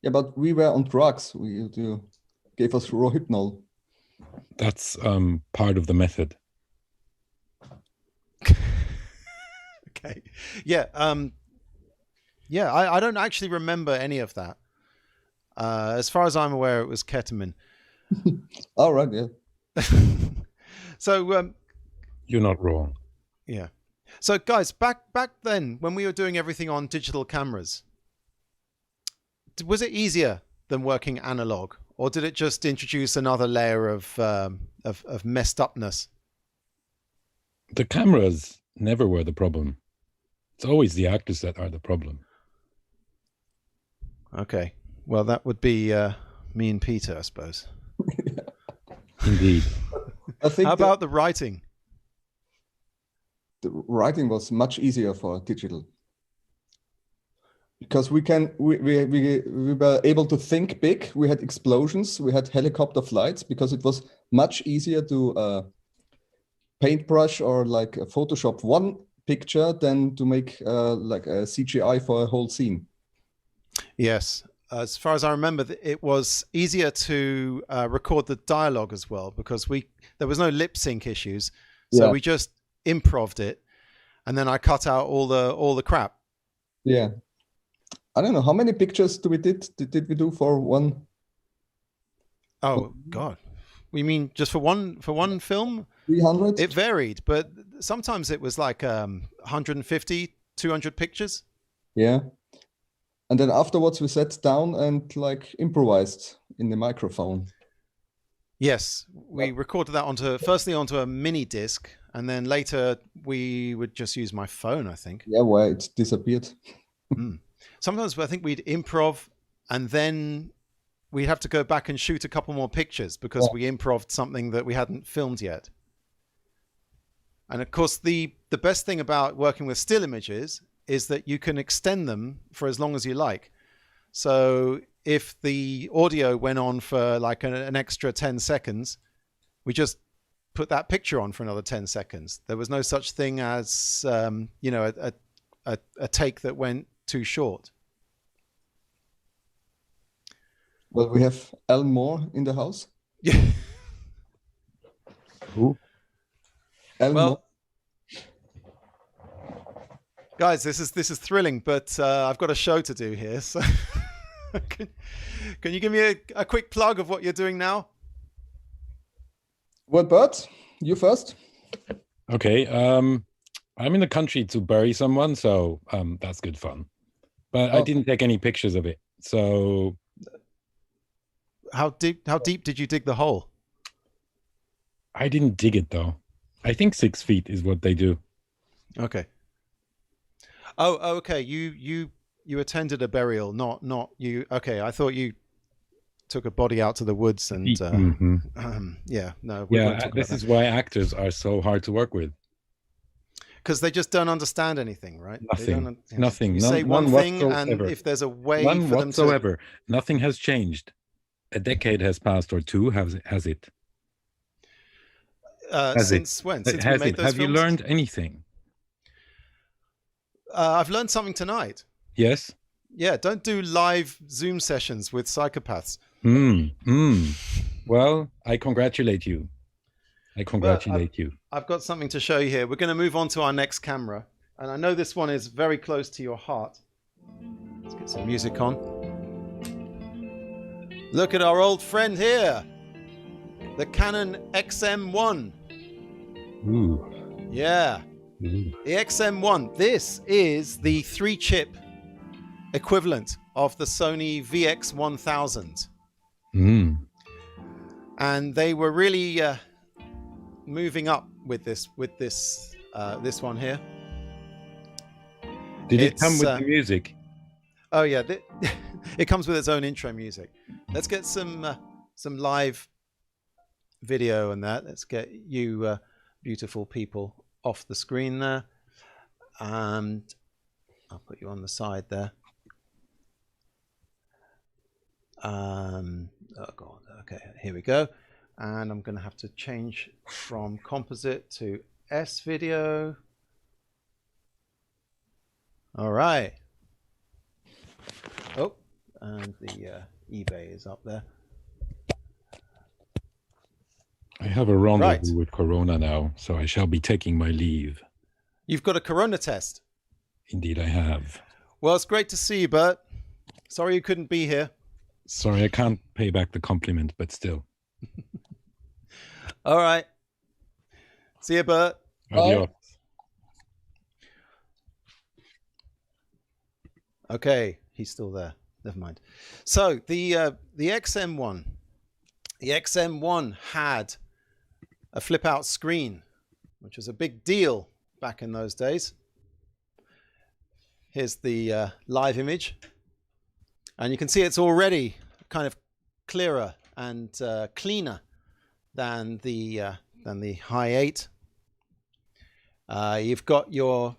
Yeah, but we were on drugs. We do. gave us Rohypnol. That's part of the method. Okay. Yeah. I don't actually remember any of that. As far as I'm aware, it was ketamine. All right, yeah. So You're not wrong. yeah. So guys, back then when we were doing everything on digital cameras, was it easier than working analog, or did it just introduce another layer of messed upness? The cameras never were the problem. It's always the actors that are the problem. Okay. Well, that would be me and Peter, I suppose. Indeed. I think How about the writing? the writing was much easier for digital. Because we were able to think big. We had explosions. We had helicopter flights because it was much easier to paintbrush or like Photoshop one picture than to make like a CGI for a whole scene. Yes. As far as I remember, it was easier to record the dialogue as well because there was no lip sync issues. So we just improv'd it, and then I cut out all the crap. Yeah. I don't know how many pictures did we do for one? Oh God, we mean just for one film? 300. It varied, but sometimes it was like 150, 200 pictures. Yeah, and then afterwards we sat down and like improvised in the microphone. Yes, we recorded that firstly onto a mini disc, and then later we would just use my phone, I think. Yeah, where it disappeared. Sometimes I think we'd improv, and then we'd have to go back and shoot a couple more pictures because we improv'd something that we hadn't filmed yet. And of course, the best thing about working with still images is that you can extend them for as long as you like. So if the audio went on for like an extra 10 seconds, we just put that picture on for another 10 seconds. There was no such thing as, a take that went too short. Well, we have Al Moore in the house. Yeah. Who? Al Moore. Well, guys, this is thrilling, but I've got a show to do here. So, can you give me a quick plug of what you're doing now? Well, Bert, you first. Okay. I'm in the country to bury someone, so that's good fun. But I didn't take any pictures of it. So how deep did you dig the hole? I didn't dig it though. I think 6 feet is what they do. Okay. Oh, okay. You attended a burial, not you. Okay, I thought you took a body out to the woods and yeah, no. This is why actors are so hard to work with. Because they just don't understand anything, right? Nothing. You say one thing, and if there's a way for them whatsoever, nothing has changed. A decade has passed, or two, has it? Since when? Since we made those Have you films? learned anything? I've learned something tonight. Yes. Yeah, don't do live Zoom sessions with psychopaths. Well, I congratulate you. I've got something to show you here. We're going to move on to our next camera. And I know this one is very close to your heart. Let's get some music on. Look at our old friend here. The Canon XM1. Ooh. Yeah. Ooh. The XM1. This is the 3-chip equivalent of the Sony VX1000. And they were really moving up with this one here. Did it come with the music? Oh yeah, it comes with its own intro music. Let's get some live video and that. Let's get you beautiful people off the screen there, and I'll put you on the side there. Oh god, okay, here we go. And I'm going to have to change from composite to S video. All right. Oh, and the eBay is up there. I have a rendezvous Right. with Corona now, so I shall be taking my leave. You've got a corona test. Indeed, I have. Well, it's great to see you, Bert. Sorry you couldn't be here. Sorry, I can't pay back the compliment, but still. All right. See you, Bert. Adios. Okay, he's still there. Never mind. So the XM1, the XM1 had a flip-out screen, which was a big deal back in those days. Here's the live image, and you can see it's already kind of clearer and cleaner than the Hi8. You've got your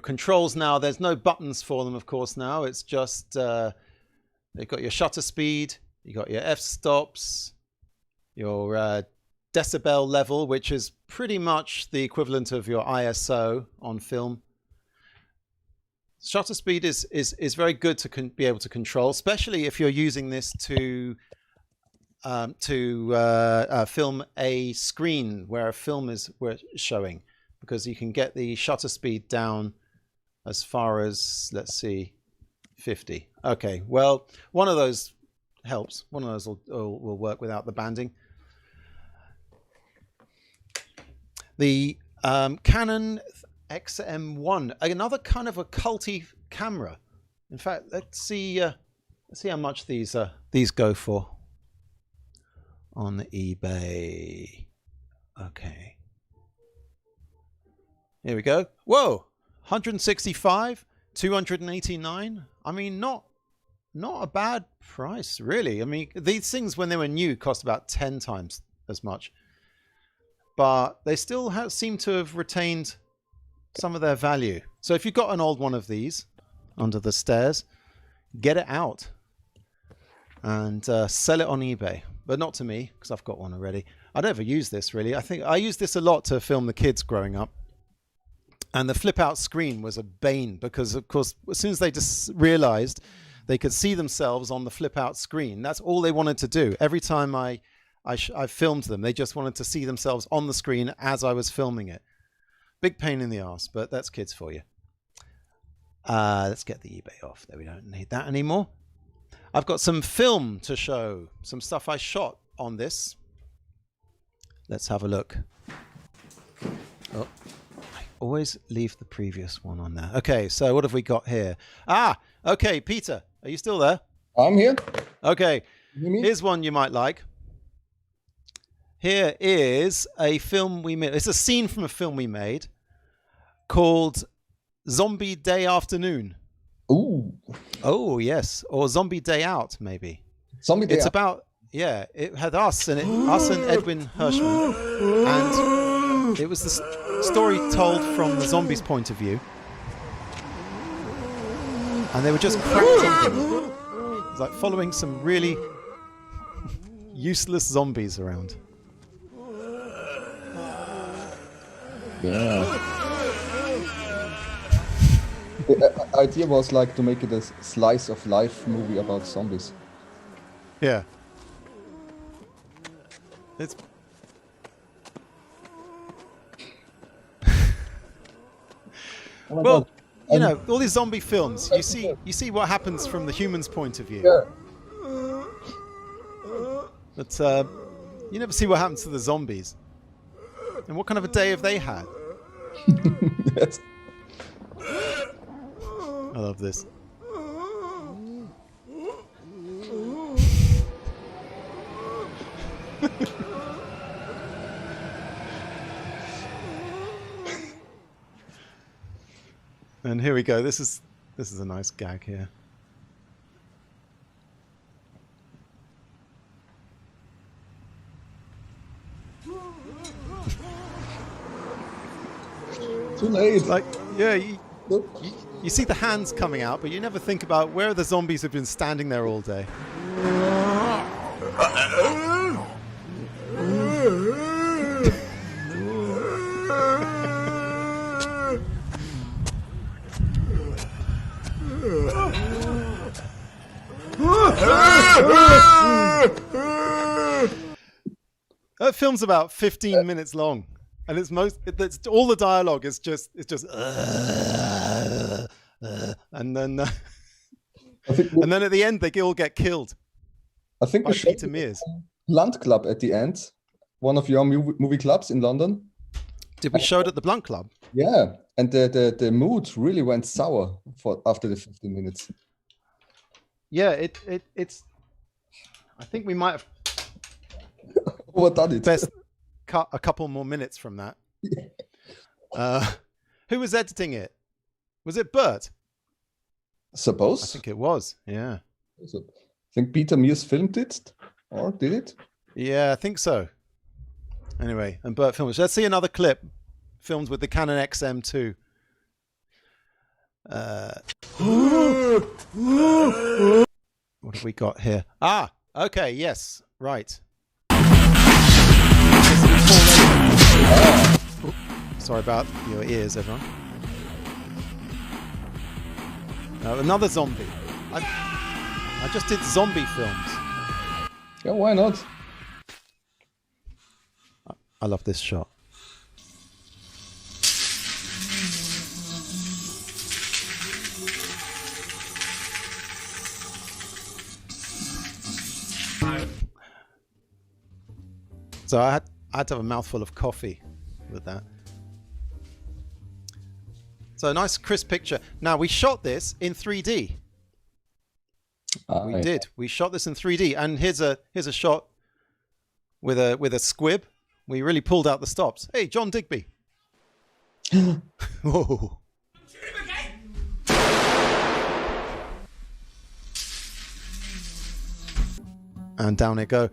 controls now. There's no buttons for them, of course. Now it's just you've got your shutter speed, you got your f-stops, your decibel level, which is pretty much the equivalent of your ISO on film. Shutter speed is very good to be able to control, especially if you're using this to film a screen where a film is showing, because you can get the shutter speed down as far as, let's see, 50. Okay, well, one of those helps. One of those will work without the banding. The Canon XM1, another kind of a culty camera. In fact, let's see how much these go for on eBay. Okay. Here we go. Whoa, 165, 289. I mean, not a bad price, really. I mean, these things when they were new cost about 10 times as much, but they still seem to have retained some of their value. So if you've got an old one of these under the stairs, get it out and sell it on eBay. But not to me, because I've got one already. I'd never use this, really. I think I used this a lot to film the kids growing up. And the flip-out screen was a bane because, of course, as soon as they just realized they could see themselves on the flip-out screen, that's all they wanted to do. Every time I filmed them, they just wanted to see themselves on the screen as I was filming it. Big pain in the arse, but that's kids for you. Let's get the eBay off. There, we don't need that anymore. I've got some film to show, some stuff I shot on this. Let's have a look. Oh, I always leave the previous one on there. Okay, so what have we got here? Okay, Peter, are you still there? I'm here. Okay, You hear me? here's one you might like. Here is a film we made. It's a scene from a film we made called Zombie Day Afternoon. Ooh, Oh, yes. Or Zombie Day Out, maybe. zombie day. It's about, yeah, it had us and Edwin Hirschman. And it was the story told from the zombies' point of view. And they were just crack zombies. It was like following some really useless zombies around. Yeah. The idea was like to make it a slice of life movie about zombies. Yeah. It's Oh my well, God. you know, all these zombie films, you see what happens from the human's point of view. Yeah. But you never see what happens to the zombies. And what kind of a day have they had? Yes. I love this. And here we go. This is a nice gag here. Too late. Like, yeah, Nope. you see the hands coming out, but you never think about where are the zombies who've been standing there all day. That film's about 15 minutes long, and it's all the dialogue is just and then and then at the end they all get killed. I think by we showed Peter Mears. Blunt Club at the end, one of your movie clubs in London. Did we show it at the Blunt Club? Yeah, and the mood really went sour after the 15 minutes. Yeah, it's. I think we might have overdone it. Best cut a couple more minutes from that. Who was editing it? Was it Bert? Suppose. I think it was. Yeah. I think Peter Mears filmed it, or did it? Yeah, I think so. Anyway, and Bert filmed it. Let's see another clip filmed with the Canon XM2. What have we got here? Ah, okay, yes, right. Sorry about your ears, everyone. Another zombie. I just did zombie films. Yeah, why not? I love this shot. So I had to have a mouthful of coffee with that. So a nice crisp picture. Now we shot this in 3D. We did. We shot this in 3D, and here's a shot with a squib. We really pulled out the stops. Hey, John Digby. Whoa. And down it go.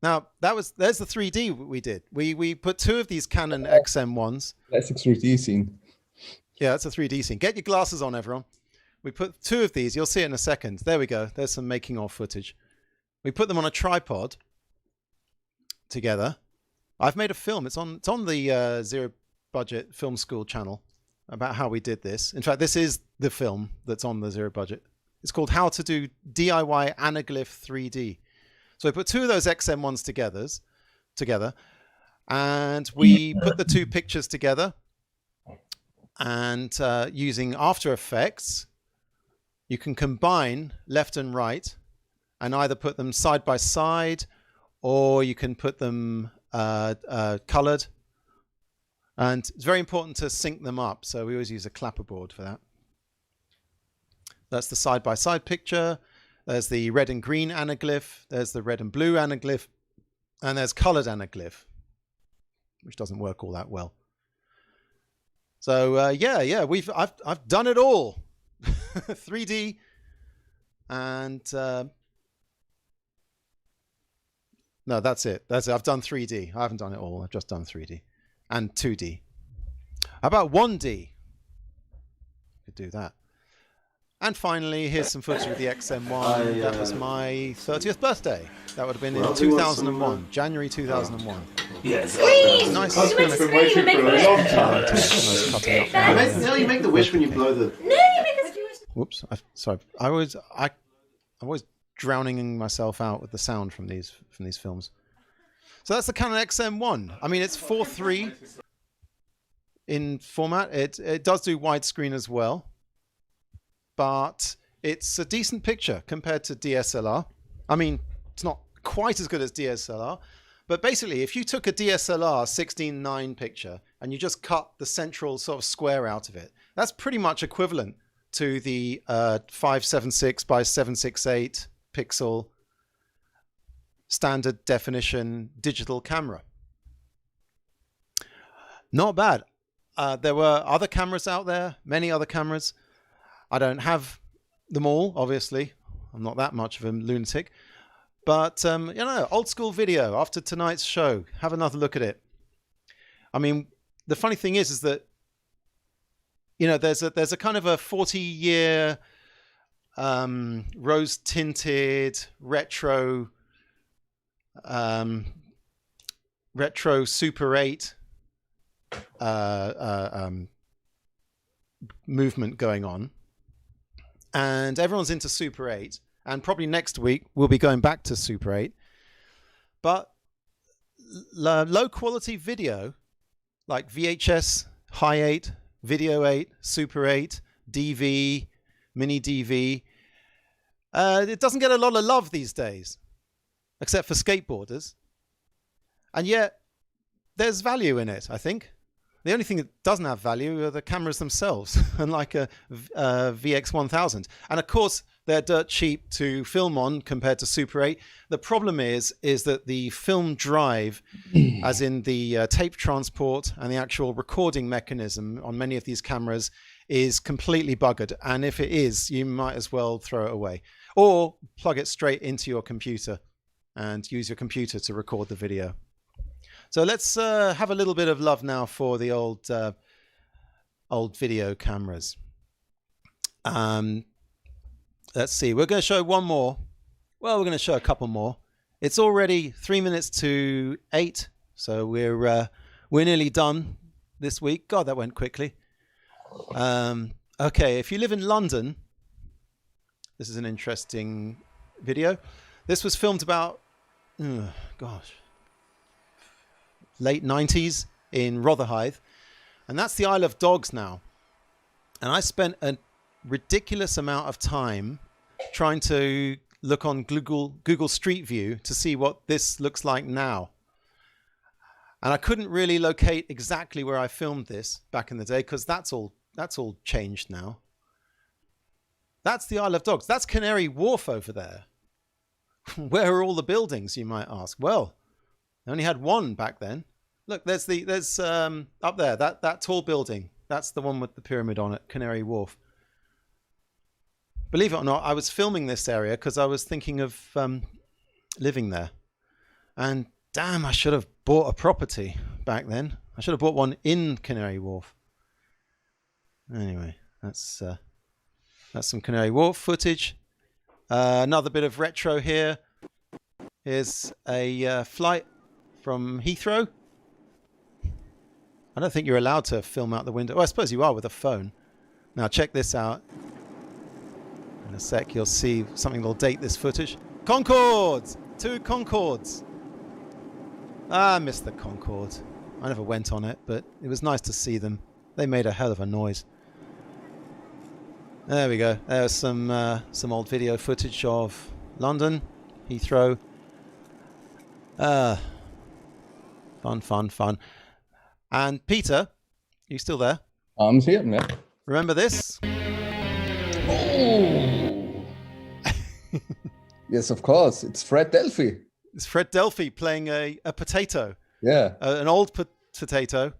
Now there's the 3D we did. We put two of these Canon XM1s. That's a 3D scene. Yeah, that's a 3D scene. Get your glasses on, everyone. We put two of these. You'll see it in a second. There we go. There's some making of footage. We put them on a tripod together. I've made a film. It's on the Zero Budget Film School channel about how we did this. In fact, this is the film that's on the Zero Budget. It's called How to Do DIY Anaglyph 3D. So we put two of those XM1s together, and we put the two pictures together. And using After Effects, you can combine left and right and either put them side by side, or you can put them colored. And it's very important to sync them up. So we always use a clapperboard for that. That's the side by side picture. There's the red and green anaglyph. There's the red and blue anaglyph. And there's colored anaglyph, which doesn't work all that well. So yeah, I've done it all, 3D, and no, that's it. I've done 3D. I haven't done it all. I've just done 3D and 2D. How about 1D? Could do that. And finally, here's some footage with the XM1. That was my 30th birthday. That would have been in 2001, January 2001. Yes. Nice. No, you make the wish when you blow the. No, you make the. Whoops. Sorry. I'm always drowning myself out with the sound from these films. So that's the Canon XM1. I mean, it's 4:3 in format. It does do widescreen as well, but it's a decent picture compared to DSLR. I mean, it's not quite as good as DSLR, but basically, if you took a DSLR 16:9 picture and you just cut the central sort of square out of it, that's pretty much equivalent to the 576 by 768 pixel standard definition digital camera. Not bad. There were other cameras out there, many other cameras. I don't have them all, obviously. I'm not that much of a lunatic. But, old school video after tonight's show. Have another look at it. I mean, the funny thing is that, there's a kind of a 40-year rose-tinted retro Super 8 movement going on. And everyone's into Super 8. And probably next week, we'll be going back to Super 8. But low quality video like VHS, Hi8, Video 8, Super 8, DV, Mini DV, it doesn't get a lot of love these days, except for skateboarders. And yet, there's value in it, I think. The only thing that doesn't have value are the cameras themselves, unlike a VX1000. And of course, they're dirt cheap to film on compared to Super 8. The problem is that the film drive, as in the tape transport and the actual recording mechanism on many of these cameras, is completely buggered. And if it is, you might as well throw it away. Or plug it straight into your computer and use your computer to record the video. So let's have a little bit of love now for the old video cameras. Let's see. We're going to show one more. Well, we're going to show a couple more. It's already 3 minutes to 8, so we're nearly done this week. God, that went quickly. Okay, if you live in London, this is an interesting video. This was filmed about, late 90s in Rotherhithe, and that's the Isle of Dogs now. And I spent a ridiculous amount of time trying to look on Google Street View to see what this looks like now. And I couldn't really locate exactly where I filmed this back in the day, because that's all changed now. That's the Isle of Dogs. That's Canary Wharf over there. Where are all the buildings, you might ask? Well, they only had one back then. Look, there's up there, that tall building. That's the one with the pyramid on it, Canary Wharf. Believe it or not, I was filming this area because I was thinking of living there. And damn, I should have bought a property back then. I should have bought one in Canary Wharf. Anyway, that's some Canary Wharf footage. Another bit of retro here. Here's a flight from Heathrow. I don't think you're allowed to film out the window. Well, I suppose you are with a phone. Now check this out. In a sec, you'll see something that'll date this footage. Concords! 2 Concords. I missed the Concorde. I never went on it, but it was nice to see them. They made a hell of a noise. There we go. There's some old video footage of London, Heathrow. Fun. And Peter, you still there? I'm here, yeah. Remember this? Oh! Yes, of course. It's Fred Delphi. It's Fred Delphi playing a potato. Yeah. An old potato.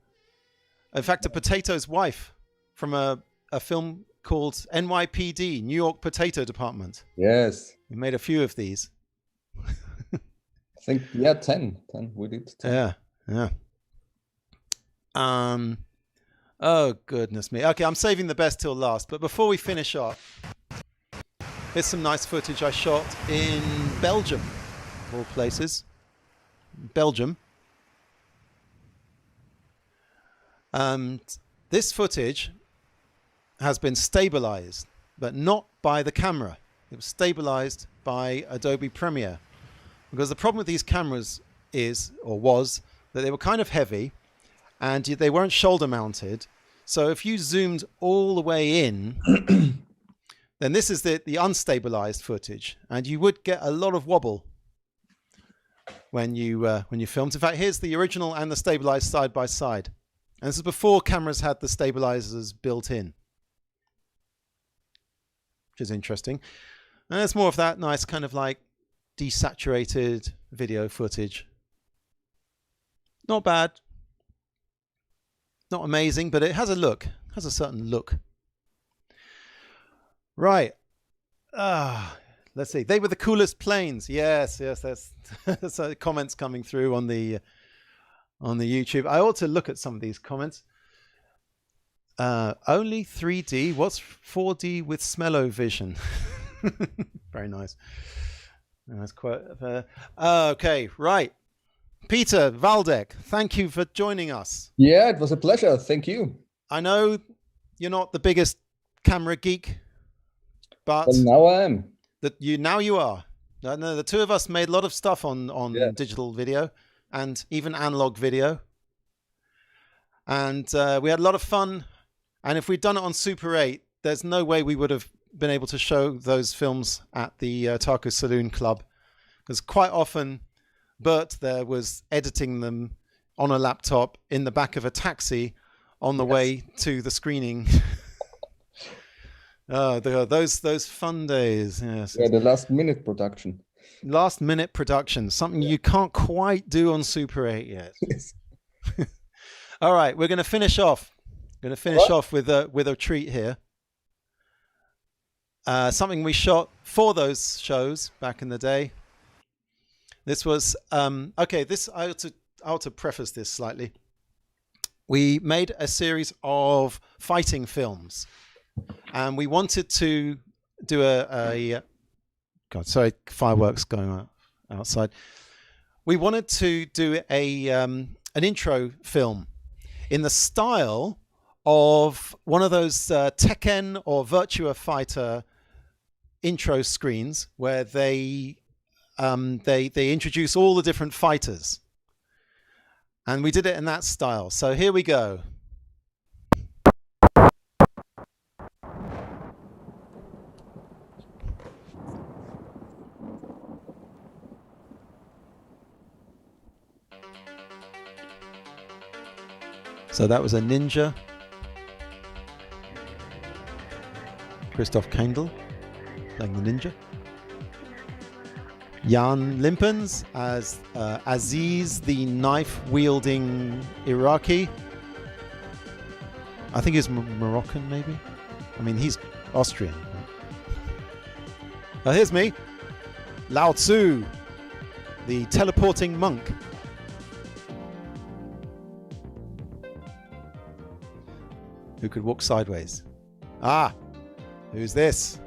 In fact, a potato's wife from a film called NYPD, New York Potato Department. Yes. We made a few of these. I think, yeah, 10. We did 10. Yeah. Oh, goodness me. Okay, I'm saving the best till last. But before we finish off, here's some nice footage I shot in Belgium, of all places. Belgium. This footage has been stabilized, but not by the camera. It was stabilized by Adobe Premiere. Because the problem with these cameras was that they were kind of heavy and they weren't shoulder mounted. So if you zoomed all the way in, then this is the unstabilized footage, and you would get a lot of wobble when you filmed. In fact, here's the original and the stabilized side by side. And this is before cameras had the stabilizers built in, which is interesting. And there's more of that nice kind of like desaturated video footage. Not bad. Not amazing, but it has a look. It has a certain look. Right. Let's see. They were the coolest planes. Yes. That's comments coming through on the YouTube. I ought to look at some of these comments. Only 3D. What's 4D with smell-o-vision? Very nice. That's quite. Okay, right. Peter Waldeck, thank you for joining us. Yeah, it was a pleasure. Thank you. I know you're not the biggest camera geek, but well, now I am. Now you are. No, the two of us made a lot of stuff on digital video, and even analog video. And we had a lot of fun. And if we'd done it on Super 8, there's no way we would have been able to show those films at the Taco Saloon Club. Because quite often, Bert there was editing them on a laptop in the back of a taxi on the way to the screening. Those fun days. Yes. Yeah, the last minute production. Last minute production, something you can't quite do on Super 8 yet. Yes. All right, we're going to finish off. Going to finish off with a treat here. Something we shot for those shows back in the day. This was okay. This I ought to preface this slightly. We made a series of fighting films, and we wanted to do a God, sorry, fireworks going on outside. We wanted to do an intro film in the style of one of those Tekken or Virtua Fighter intro screens where they introduce all the different fighters, and we did it in that style. So here we go. So that was a ninja, Christoph Kendall playing the ninja. Jan Limpens as Aziz, the knife-wielding Iraqi. I think he's Moroccan, maybe. I mean, he's Austrian. Here's me, Lao Tzu, the teleporting monk. Who could walk sideways. Ah, who's this?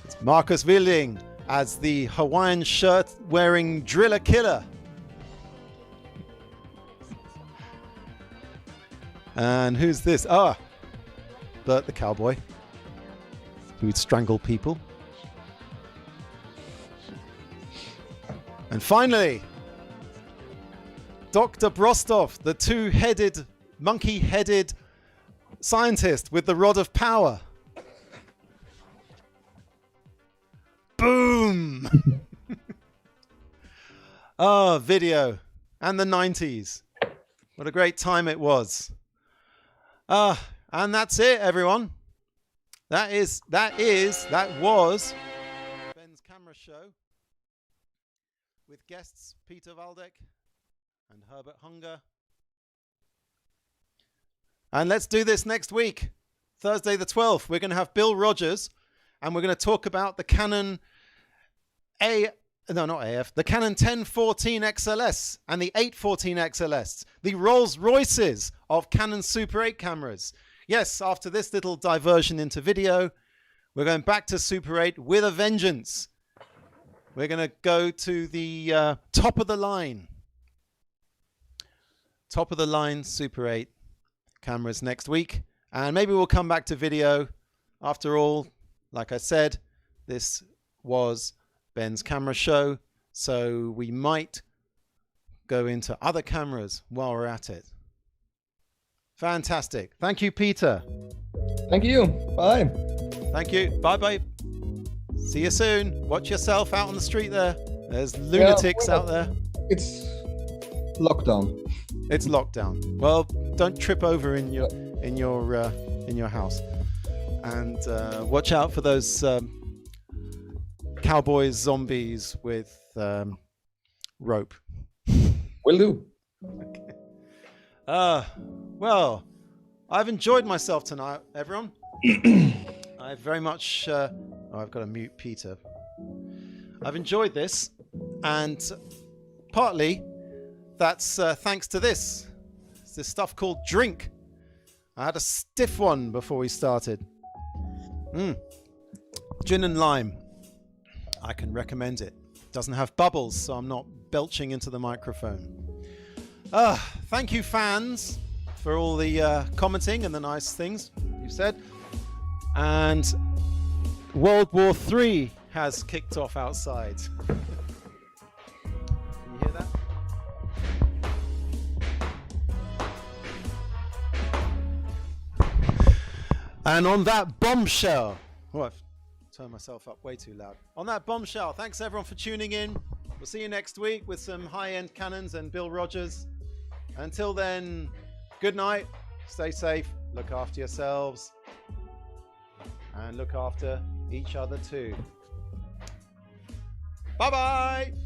It's Marcus Wilding as the Hawaiian shirt wearing driller killer. And who's this? Ah, Bert the cowboy, who'd strangle people. And finally, Dr. Brostov, the two-headed, monkey-headed scientist with the rod of power. Boom! Oh, video. And the 90s. What a great time it was. And that's it, everyone. That was Ben's Camera Show with guests Peter Waldeck and Herbert Hunger. And let's do this next week, Thursday the 12th. We're going to have Bill Rogers, and we're going to talk about the Canon the Canon 1014 XLS and the 814 XLS, the Rolls Royces of Canon Super 8 cameras. Yes, after this little diversion into video, we're going back to Super 8 with a vengeance. We're going to go to the top of the line Super 8 cameras next week, and maybe we'll come back to video. After all, like I said, this was Ben's Camera Show, so we might go into other cameras while we're at it. Fantastic. Thank you, Peter. Thank you. Bye. Thank you. Bye-bye. See you soon. Watch yourself out on the street there. There's lunatics out there. It's lockdown. It's lockdown. Well, don't trip over in your house, and watch out for those cowboys, zombies with rope. Will do. Okay. Well, I've enjoyed myself tonight, everyone. I very much. I've got to mute Peter. I've enjoyed this, and partly that's thanks to this. It's this stuff called drink. I had a stiff one before we started. Gin and lime. I can recommend it. Doesn't have bubbles, so I'm not belching into the microphone. Thank you, fans, for all the commenting and the nice things you said. And World War III has kicked off outside. And on that bombshell, oh, I've turned myself up way too loud. On that bombshell, thanks everyone for tuning in. We'll see you next week with some high-end Canons and Bill Rogers. Until then, good night, stay safe, look after yourselves, and look after each other too. Bye-bye!